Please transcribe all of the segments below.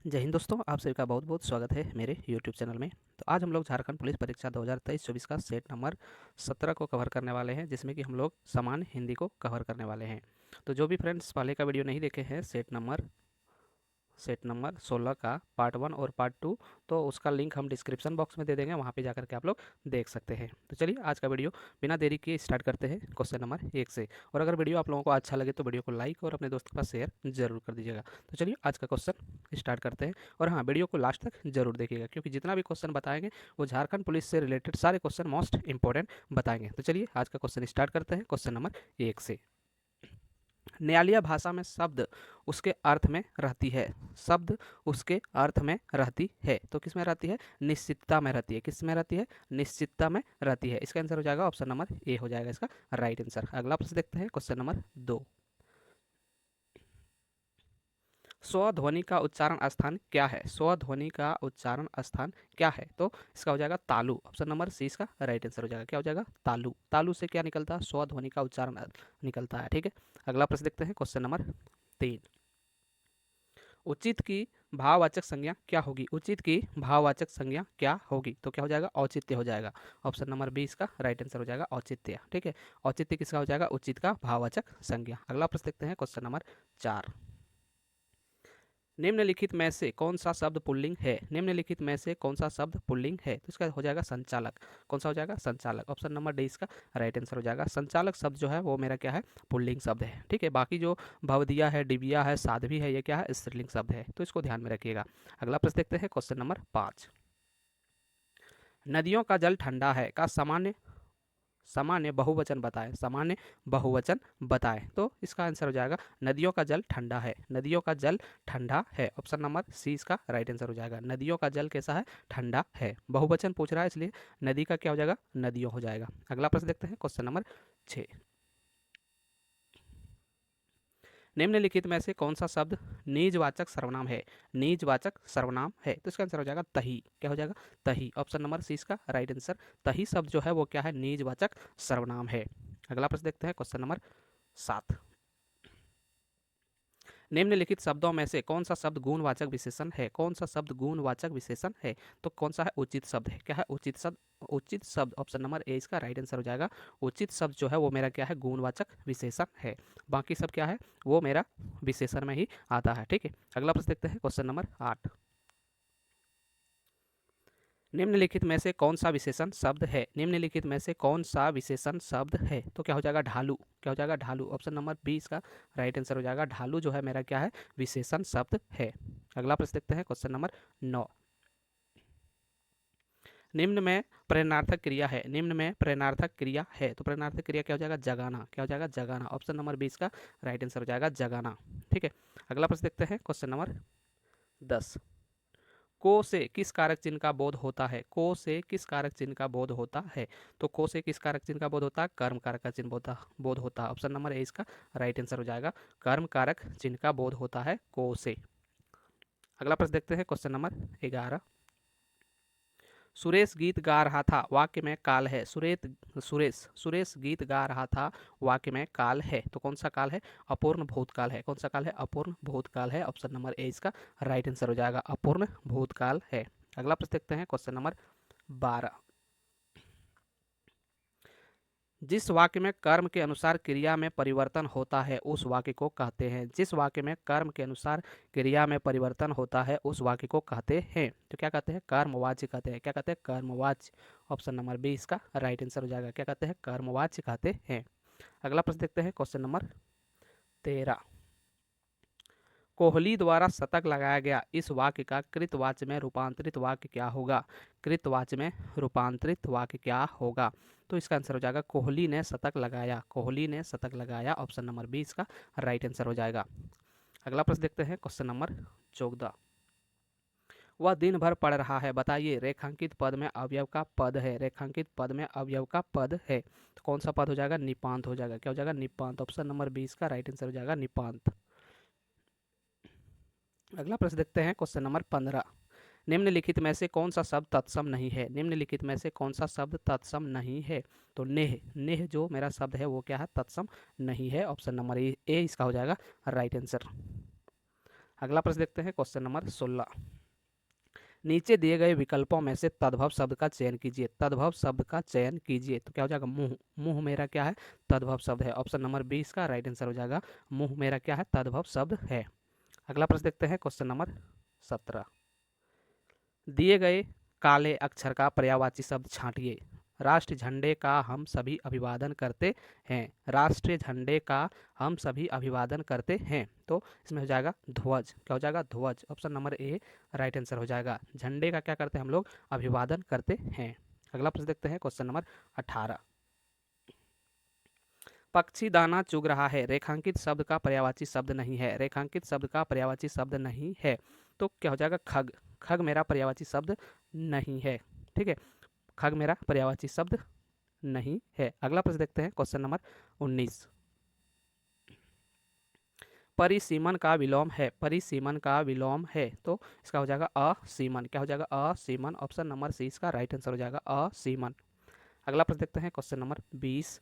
जय हिंद दोस्तों, आप सभी का बहुत बहुत स्वागत है मेरे YouTube चैनल में। तो आज हम लोग झारखंड पुलिस परीक्षा 2023-24 का सेट नंबर 17 को कवर करने वाले हैं, जिसमें कि हम लोग सामान्य हिंदी को कवर करने वाले हैं। तो जो भी फ्रेंड्स पहले का वीडियो नहीं देखे हैं सेट नंबर 16 का पार्ट 1 और पार्ट 2, तो उसका लिंक हम डिस्क्रिप्शन बॉक्स में दे देंगे, वहाँ पे जाकर के आप लोग देख सकते हैं। तो चलिए आज का वीडियो बिना देरी किए स्टार्ट करते हैं क्वेश्चन नंबर 1 से। और अगर वीडियो आप लोगों को अच्छा लगे तो वीडियो को लाइक और अपने दोस्त के पास शेयर जरूर कर दीजिएगा। तो चलिए आज का क्वेश्चन स्टार्ट करते हैं। और हाँ, वीडियो को लास्ट तक जरूर देखिएगा, क्योंकि जितना भी क्वेश्चन बताएंगे वो झारखंड पुलिस से रिलेटेड सारे क्वेश्चन मोस्ट इंपॉर्टेंट बताएंगे। तो चलिए आज का क्वेश्चन स्टार्ट करते हैं क्वेश्चन नंबर 1 से। न्यायालय भाषा में शब्द उसके अर्थ में रहती है। शब्द उसके अर्थ में रहती है, तो किस में रहती है? निश्चितता में रहती है। किस में रहती है? निश्चितता में रहती है। इसका आंसर हो जाएगा ऑप्शन नंबर ए हो जाएगा इसका राइट आंसर। अगला प्रश्न देखते हैं क्वेश्चन नंबर 2। स्वध्वनि का उच्चारण स्थान क्या है? स्वध्वनि का उच्चारण स्थान क्या है? तो इसका हो जाएगा तालु। ऑप्शन नंबर सी इसका राइट आंसर हो जाएगा। क्या हो जाएगा? तालु। तालु से क्या निकलता है? स्वध्वनि का उच्चारण निकलता है। ठीक है, अगला प्रश्न देखते हैं क्वेश्चन नंबर 3। उचित की भाववाचक संज्ञा क्या होगी? उचित की भाववाचक संज्ञा क्या होगी? तो क्या हो जाएगा? औचित्य हो जाएगा। ऑप्शन नंबर बी इसका राइट आंसर हो जाएगा औचित्य। ठीक है, औचित्य किसका हो जाएगा? उचित का भाववाचक संज्ञा। अगला प्रश्न देखते हैं क्वेश्चन नंबर 4। निम्नलिखित में से कौन सा शब्द पुल्लिंग है? निम्नलिखित में से कौन सा शब्द पुल्लिंग है? तो इसका हो जाएगा संचालक। कौन सा हो जाएगा? संचालक। ऑप्शन नंबर डी इसका राइट आंसर हो जाएगा। संचालक शब्द जो है वो मेरा क्या है? पुल्लिंग शब्द है। ठीक है, बाकी जो भवदिया है, डिबिया है, साध्वी है, ये क्या है? स्त्रीलिंग शब्द है, तो इसको ध्यान में रखिएगा। अगला प्रश्न देखते हैं क्वेश्चन नंबर 5। नदियों का जल ठंडा है का सामान्य सामान्य बहुवचन बताएं। सामान्य बहुवचन बताएं, तो इसका आंसर हो जाएगा नदियों का जल ठंडा है। नदियों का जल ठंडा है। ऑप्शन नंबर सी इसका राइट आंसर हो जाएगा। नदियों का जल कैसा है? ठंडा है। बहुवचन पूछ रहा है, इसलिए नदी का क्या हो जाएगा? नदियों हो जाएगा। अगला प्रश्न देखते हैं क्वेश्चन नंबर 6। निम्नलिखित में से कौन सा शब्द निजवाचक सर्वनाम है? निजवाचक सर्वनाम है, तो इसका आंसर हो जाएगा तही। क्या हो जाएगा? तही। ऑप्शन नंबर सी इसका राइट आंसर। तही शब्द जो है वो क्या है? निजवाचक सर्वनाम है। अगला प्रश्न देखते हैं क्वेश्चन नंबर 7। निम्नलिखित शब्दों में से कौन सा शब्द गुणवाचक विशेषण है? कौन सा शब्द गुणवाचक विशेषण है? तो कौन सा है? उचित शब्द है। क्या है? उचित शब्द। उचित शब्द ऑप्शन नंबर ए इसका राइट आंसर हो जाएगा। उचित शब्द जो है वो मेरा क्या है? गुणवाचक विशेषण है। बाकी सब क्या है? वो मेरा विशेषण में ही आता है। ठीक है, अगला प्रश्न देखते हैं क्वेश्चन नंबर 8। निम्नलिखित में से कौन सा विशेषण शब्द है? निम्नलिखित में से कौन सा विशेषण शब्द है? तो क्या हो जाएगा? ढालू। क्या हो जाएगा? ढालू। ऑप्शन नंबर बी इसका राइट आंसर हो जाएगा। ढालू जो है मेरा क्या है? विशेषण शब्द है। अगला प्रश्न देखते हैं क्वेश्चन नंबर 9। निम्न में प्रेरणार्थक क्रिया है। निम्न में प्रेरणार्थक क्रिया है, तो प्रेरणार्थक क्रिया क्या हो जाएगा? जगाना। क्या हो जाएगा? जगाना। ऑप्शन नंबर बी इसका राइट आंसर हो जाएगा। जगाना। ठीक है, अगला प्रश्न देखते हैं क्वेश्चन नंबर 10। को से किस कारक चिन्ह का बोध होता है? को से किस कारक चिन्ह का बोध होता है? तो को से किस कारक चिन्ह का बोध होता है? कर्म कारक का चिन्ह बोध होता है। ऑप्शन नंबर ए इसका राइट आंसर हो जाएगा। कर्म कारक चिन्ह का बोध होता है को से। अगला प्रश्न देखते हैं क्वेश्चन नंबर 11। सुरेश गीत गा रहा था, वाक्य में काल है। सुरेश गीत गा रहा था, वाक्य में काल है, तो कौन सा काल है? अपूर्ण भूतकाल है। कौन सा काल है? अपूर्ण भूतकाल है। ऑप्शन नंबर ए इसका राइट आंसर हो जाएगा। अपूर्ण भूतकाल है। अगला प्रश्न देखते हैं क्वेश्चन नंबर 12। जिस वाक्य में कर्म के अनुसार क्रिया में परिवर्तन होता है उस वाक्य को कहते हैं। जिस वाक्य में कर्म के अनुसार क्रिया में परिवर्तन होता है उस वाक्य को कहते हैं, तो क्या कहते हैं? कर्मवाच्य कहते हैं। क्या कहते हैं? कर्मवाच्य। ऑप्शन नंबर बी इसका राइट आंसर हो जाएगा। क्या कहते हैं? कर्मवाच्य कहते हैं। अगला प्रश्न देखते हैं क्वेश्चन नंबर 13। कोहली द्वारा शतक लगाया गया इस वाक्य का कृतवाच्य में रूपांतरित वाक्य क्या होगा? कृतवाच्य में रूपांतरित वाक्य क्या होगा? तो इसका आंसर हो जाएगा कोहली ने शतक लगाया। कोहली ने शतक लगाया। ऑप्शन नंबर बी इसका राइट आंसर हो जाएगा। अगला प्रश्न देखते हैं क्वेश्चन नंबर 14। वह दिन भर पढ़ रहा है, बताइए। रेखांकित पद में अवयव का पद है। रेखांकित पद में अवयव का पद है, तो कौन सा पद हो जाएगा? निपांत हो जाएगा। क्या हो जाएगा? निपांत। ऑप्शन नंबर बी इसका राइट आंसर हो जाएगा। निपांत। अगला प्रश्न देखते हैं क्वेश्चन नंबर 15। निम्नलिखित में से कौन सा शब्द तत्सम नहीं है? निम्नलिखित में से कौन सा शब्द तत्सम नहीं है? तो नेह। नेह जो मेरा शब्द है वो क्या है? तत्सम नहीं है। ऑप्शन नंबर ए इसका हो जाएगा राइट आंसर। अगला प्रश्न देखते हैं क्वेश्चन नंबर 16। नीचे दिए गए विकल्पों में से तद्भव शब्द का चयन कीजिए। तद्भव शब्द का चयन कीजिए तो क्या हो जाएगा? मुंह। मुंह मेरा क्या है? तद्भव शब्द है। ऑप्शन नंबर 20 का राइट आंसर हो जाएगा मुंह मेरा क्या है? तद्भव शब्द है। अगला प्रश्न देखते हैं क्वेश्चन नंबर 17। दिए गए काले अक्षर का पर्यायवाची शब्द छांटिए। राष्ट्रीय झंडे का हम सभी अभिवादन करते हैं। राष्ट्रीय झंडे का हम सभी अभिवादन करते हैं तो इसमें हो जाएगा ध्वज। क्या हो जाएगा? ध्वज। Option number A right answer हो जाएगा। झंडे का क्या करते हैं हम लोग? अभिवादन करते हैं। अगला प्रश्न देखते हैं क्वेश्चन नंबर 18। पक्षी दाना चुग रहा है रेखांकित शब्द का पर्यायवाची शब्द नहीं है। रेखांकित शब्द का पर्यायवाची शब्द नहीं है तो क्या हो जाएगा? खग। खग मेरा पर्यायवाची शब्द नहीं है। ठीक है, खग मेरा पर्यायवाची शब्द नहीं है। अगला प्रश्न देखते हैं क्वेश्चन नंबर 19। परिसीमन का विलोम है। परिसीमन का विलोम है तो इसका हो जाएगा असीमन। क्या हो जाएगा? असीमन। ऑप्शन नंबर सी इसका राइट आंसर हो जाएगा असीमन। अगला प्रश्न देखते हैं क्वेश्चन नंबर 20।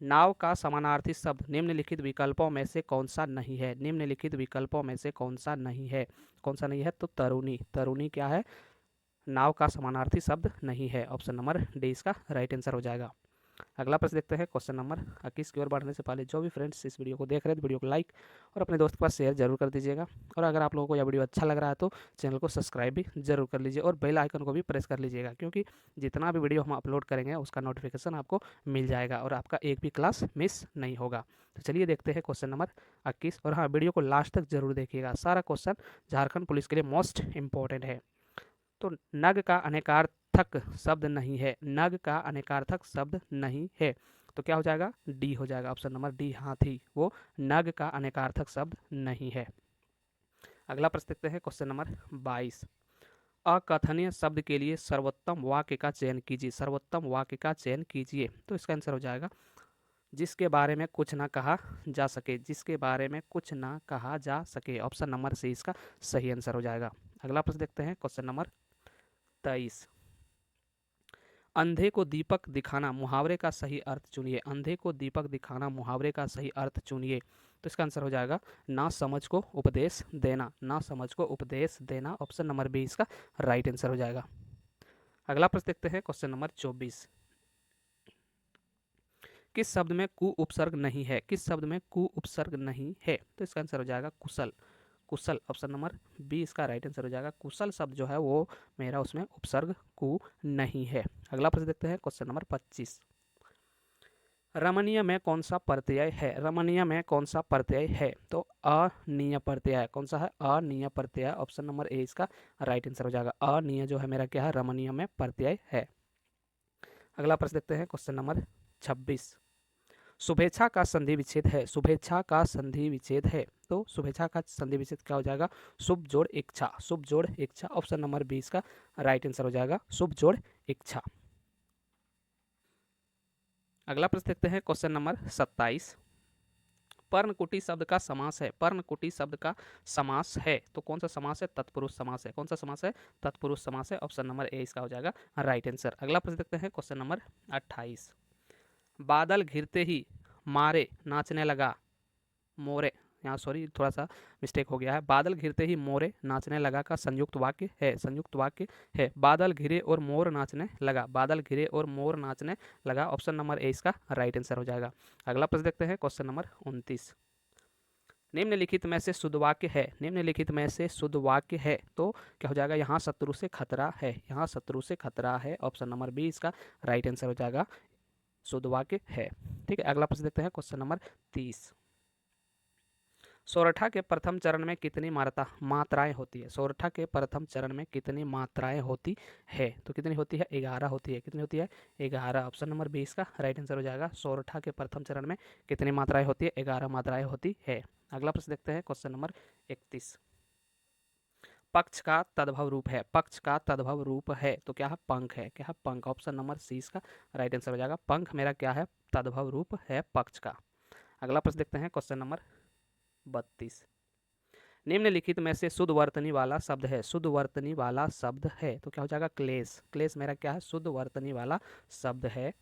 नाव का समानार्थी शब्द निम्नलिखित विकल्पों में से कौन सा नहीं है? निम्नलिखित विकल्पों में से कौन सा नहीं है? कौन सा नहीं है? तो तरुणी। तरुणी क्या है? नाव का समानार्थी शब्द नहीं है। ऑप्शन नंबर डी इसका राइट आंसर हो जाएगा। अगला प्रश्न देखते हैं क्वेश्चन नंबर 21 की ओर बढ़ने से पहले जो भी फ्रेंड्स इस वीडियो को देख रहे हैं तो वीडियो को लाइक और अपने दोस्त के पास शेयर जरूर कर दीजिएगा। और अगर आप लोगों को यह वीडियो अच्छा लग रहा है तो चैनल को सब्सक्राइब भी जरूर कर लीजिए और बेल आइकन को भी प्रेस कर लीजिएगा, क्योंकि जितना भी वीडियो हम अपलोड करेंगे उसका नोटिफिकेशन आपको मिल जाएगा और आपका एक भी क्लास मिस नहीं होगा। तो चलिए देखते हैं क्वेश्चन नंबर 21। और हाँ, वीडियो को लास्ट तक जरूर देखिएगा, सारा क्वेश्चन झारखंड पुलिस के लिए मोस्ट इंपॉर्टेंट है। तो नग का अनेकार्थक शब्द नहीं है। नग का अनेकार्थक शब्द नहीं है तो क्या हो जाएगा? डी हो जाएगा। ऑप्शन नंबर डी हाथी, वो नग का अनेकार्थक शब्द नहीं है। अगला प्रश्न देखते हैं क्वेश्चन नंबर 22। अकथनीय शब्द के लिए सर्वोत्तम वाक्य का चयन कीजिए। सर्वोत्तम वाक्य का चयन कीजिए तो इसका आंसर हो जाएगा जिसके बारे में कुछ ना कहा जा सके। जिसके बारे में कुछ ना कहा जा सके। ऑप्शन नंबर सी इसका सही आंसर हो जाएगा। अगला प्रश्न देखते हैं क्वेश्चन नंबर 23। अंधे को दीपक दिखाना मुहावरे का सही अर्थ चुनिए। अंधे को दीपक दिखाना मुहावरे का सही अर्थ चुनिए तो इसका आंसर हो जाएगा ना समझ को उपदेश देना। ना समझ को उपदेश देना। ऑप्शन नंबर बी इसका राइट आंसर हो जाएगा। अगला प्रश्न देखते हैं क्वेश्चन नंबर 24। किस शब्द में कु उपसर्ग नहीं है? किस शब्द में कु उपसर्ग नहीं है तो इसका आंसर हो जाएगा कुशल। कुशल। ऑप्शन नंबर बी इसका राइट आंसर हो जाएगा। कुशल शब्द जो है वो मेरा उसमें उपसर्ग कु नहीं है। अगला प्रश्न देखते हैं क्वेश्चन नंबर 25। रमणीय में कौन सा प्रत्यय है? रमणीय में कौन सा प्रत्यय है तो अनीय प्रत्यय। कौन सा है? अनीय प्रत्यय। ऑप्शन नंबर ए इसका राइट आंसर हो जाएगा। अनीय जो है मेरा क्या है? रमणीय में प्रत्यय है। अगला प्रश्न देखते हैं क्वेश्चन नंबर 26। शुभेच्छा का संधि विच्छेद है। शुभेच्छा का संधि विच्छेद है तो शुभेच्छा का संधि विच्छेद क्या हो जाएगा? शुभ जोड़ इच्छा। शुभ जोड़ इच्छा। ऑप्शन नंबर 20 का राइट आंसर हो जाएगा शुभ जोड़ इच्छा। अगला प्रश्न देखते हैं क्वेश्चन नंबर 27। पर्णकुटी शब्द का समास है। पर्णकुटी शब्द का समास है तो कौन सा समास है? तत्पुरुष समास है। कौन सा समास है? तत्पुरुष समास है। ऑप्शन नंबर ए इसका हो जाएगा राइट आंसर। अगला प्रश्न देखते हैं क्वेश्चन नंबर 28। बादल घिरते ही मारे नाचने लगा मोरे। यहाँ सॉरी थोड़ा सा मिस्टेक हो गया है। बादल घिरते ही मोरे नाचने लगा का संयुक्त वाक्य है। संयुक्त वाक्य है बादल घिरे और मोर नाचने लगा। बादल घिरे और मोर नाचने लगा। ऑप्शन नंबर ए इसका राइट आंसर हो जाएगा। अगला प्रश्न देखते हैं क्वेश्चन नंबर 29। निम्नलिखित में से शुद्ध वाक्य है। निम्नलिखित में से शुद्ध वाक्य है तो क्या हो जाएगा? यहाँ शत्रु से खतरा है। यहाँ शत्रु से खतरा है। ऑप्शन नंबर बी इसका राइट आंसर हो जाएगा शुद्ध वाक्य है। ठीक है, अगला प्रश्न देखते हैं क्वेश्चन नंबर 30। सोरठा के प्रथम चरण में कितनी मात्राएं होती है? सोरठा के प्रथम चरण में कितनी मात्राएं होती है तो कितनी होती है? 11 होती है। कितनी होती है? 11। ऑप्शन नंबर 20 का राइट आंसर हो जाएगा। सोरठा के प्रथम चरण में कितनी मात्राएं होती है? 11 मात्राएं होती है। अगला प्रश्न देखते हैं क्वेश्चन नंबर 31। पक्ष का तद्भव रूप है। पक्ष का तद्भव रूप है तो क्या है? पंख है। क्या है? पंख। ऑप्शन नंबर सी इसका राइट आंसर हो जाएगा। पंख मेरा क्या है? तद्भव रूप है पक्ष का। अगला प्रश्न देखते हैं क्वेश्चन नंबर 32। निम्नलिखित में से शुद्ध वर्तनी वाला शब्द है। शुद्ध वर्तनी वाला शब्द है तो क्या हो जाएगा? क्लेश। क्लेश मेरा क्या है? शुद्ध वर्तनी वाला शब्द है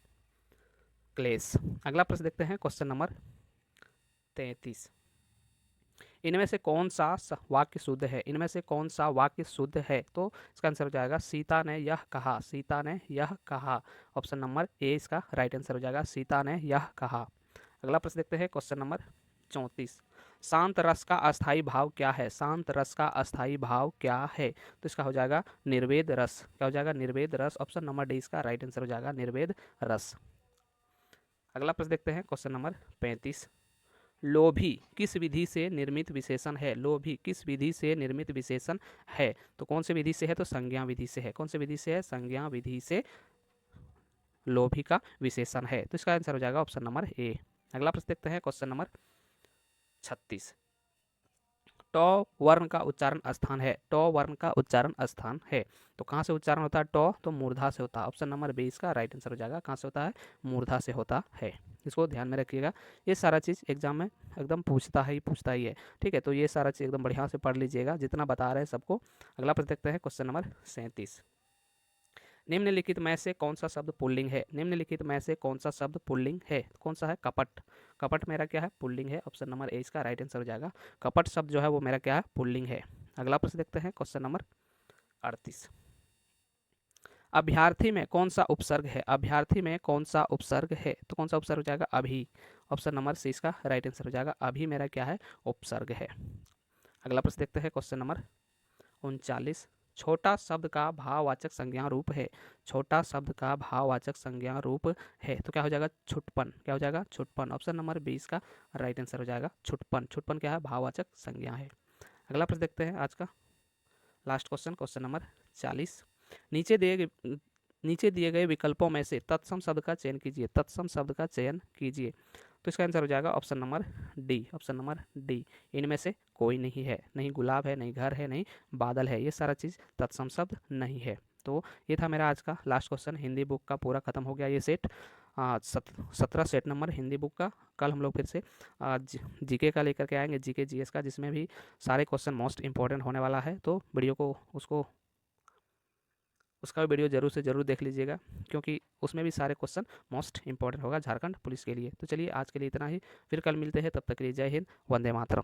क्लेश। अगला प्रश्न देखते हैं क्वेश्चन नंबर 33। इनमें से कौन सा वाक्य शुद्ध है, इनमें से कौन सा वाक्य शुद्ध है, तो इसका आंसर हो जाएगा सीता ने यह कहा, सीता ने यह कहा। ऑप्शन नंबर ए इसका राइट आंसर हो जाएगा, सीता ने यह कहा। अगला प्रश्न देखते हैं, क्वेश्चन नंबर 34। शांत रस का अस्थाई भाव क्या है, शांत रस का अस्थाई भाव क्या है, तो इसका हो जाएगा निर्वेद रस। क्या हो जाएगा, निर्वेद रस। ऑप्शन नंबर डी इसका राइट आंसर हो जाएगा, निर्वेद रस। अगला प्रश्न देखते हैं, क्वेश्चन नंबर 35। लोभी किस विधि से निर्मित विशेषण है, लोभी किस विधि से निर्मित विशेषण है, तो कौन सी विधि से है, तो संज्ञा विधि से है। कौन सी विधि से है, संज्ञा विधि से लोभी का विशेषण है, तो इसका आंसर हो जाएगा ऑप्शन नंबर ए। अगला प्रश्न देखते हैं, क्वेश्चन नंबर 36। टॉ वर्ण का उच्चारण स्थान है, टॉ वर्ण का उच्चारण स्थान है, तो कहाँ से उच्चारण होता है टॉ, तो मूर्धा से होता है। ऑप्शन नंबर बी इसका राइट आंसर हो जाएगा, कहाँ से होता है, मूर्धा से होता है। इसको ध्यान में रखिएगा, ये सारा चीज़ एग्जाम में एकदम पूछता ही है। ठीक है, तो ये सारा चीज़ एकदम बढ़िया से पढ़ लीजिएगा, जितना बता रहे हैं सबको। अगला प्रश्न देखते हैं, क्वेश्चन नंबर 37। निम्नलिखित में से कौन सा शब्द पुल्लिंग है, निम्नलिखित में से कौन सा शब्द पुल्लिंग है, कौन सा है, कपट। कपट मेरा क्या है, पुल्लिंग है। ऑप्शन नंबर ए इसका राइट आंसर हो जाएगा, कपट शब्द जो है वो मेरा क्या है, पुल्लिंग है। अगला प्रश्न देखते हैं, क्वेश्चन नंबर 38। अभ्यर्थी में कौन सा उपसर्ग है, अभ्यर्थी में कौन सा उपसर्ग है, तो कौन सा उपसर्ग हो जाएगा, अभी। ऑप्शन नंबर सी इसका राइट आंसर हो जाएगा, अभी मेरा क्या है, उपसर्ग है। अगला प्रश्न देखते हैं, क्वेश्चन नंबर 39। छोटा शब्द का भाववाचक संज्ञा रूप है, छोटा शब्द का भाववाचक संज्ञा रूप है, तो क्या हो जाएगा, छुटपन। क्या हो जाएगा, छुटपन। ऑप्शन नंबर 20 का राइट आंसर हो जाएगा, छुटपन। छुटपन क्या है, भाववाचक संज्ञा है। अगला प्रश्न देखते हैं, आज का लास्ट क्वेश्चन, क्वेश्चन नंबर 40। नीचे दिए गए विकल्पों में से तत्सम शब्द का चयन कीजिए, तत्सम शब्द का चयन कीजिए, तो इसका आंसर हो जाएगा option number D, option number D. इनमें से कोई नहीं है, नहीं गुलाब है, नहीं घर है, नहीं बादल है, ये सारा चीज़ तत्सम शब्द नहीं है। तो ये था मेरा आज का लास्ट क्वेश्चन, हिंदी बुक का पूरा खत्म हो गया ये set, 17 set number Hindi book का। कल हम लोग फिर से जीके का लेकर के आएंगे, जीके जीएस का, जिसमें भी सारे क्वेश्चन मोस्ट इंपॉर्टेंट होने वाला है। तो वीडियो को उसका भी वीडियो जरूर से ज़रूर देख लीजिएगा, क्योंकि उसमें भी सारे क्वेश्चन मोस्ट इंपॉर्टेंट होगा झारखंड पुलिस के लिए। तो चलिए आज के लिए इतना ही, फिर कल मिलते हैं, तब तक के लिए जय हिंद, वंदे मातरम।